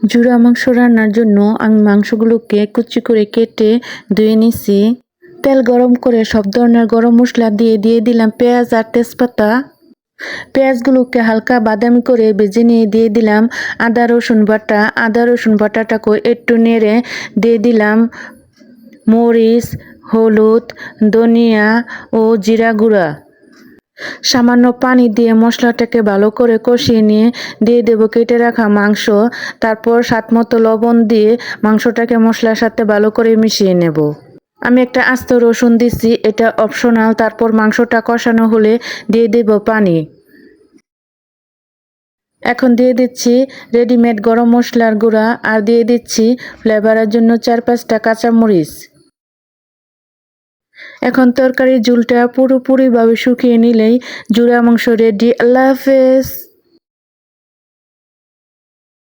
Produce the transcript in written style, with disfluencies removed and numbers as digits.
জুড়া মাংস রান্নার জন্য আমি মাংসগুলোকে কুচি করে কেটে ধুয়ে নিছি। তেল গরম করে সব ধরনের গরম মশলা দিয়ে দিলাম পেঁয়াজ আর তেজপাতা। পেঁয়াজগুলোকে হালকা বাদামি করে ভেজে নিয়ে দিয়ে দিলাম আদা রসুন বাটা। আদা রসুন বাটাটাকে একটু নেড়ে দিয়ে দিলাম মরিচ, হলুদ, ধনিয়া ও জিরা গুঁড়া। সামান্য পানি দিয়ে মশলাটাকে ভালো করে কষিয়ে নিয়ে দিয়ে দেবো কেটে রাখা মাংস। তারপর স্বাদমতো লবণ দিয়ে মাংসটাকে মশলার সাথে ভালো করে মিশিয়ে নেব। আমি একটা আস্ত রসুন দিচ্ছি, এটা অপশনাল। তারপর মাংসটা কষানো হলে দিয়ে দেব পানি। এখন দিয়ে দিচ্ছি রেডিমেড গরম মশলার গুঁড়া আর দিয়ে দিচ্ছি ফ্লেভারের জন্য 4-5টা কাঁচামরিচ। এখন তরকারির ঝোলটা পুরোপুরিভাবে শুকিয়ে নিলেই জুড়া মাংস রেডি। আল্লাহ হাফেজ।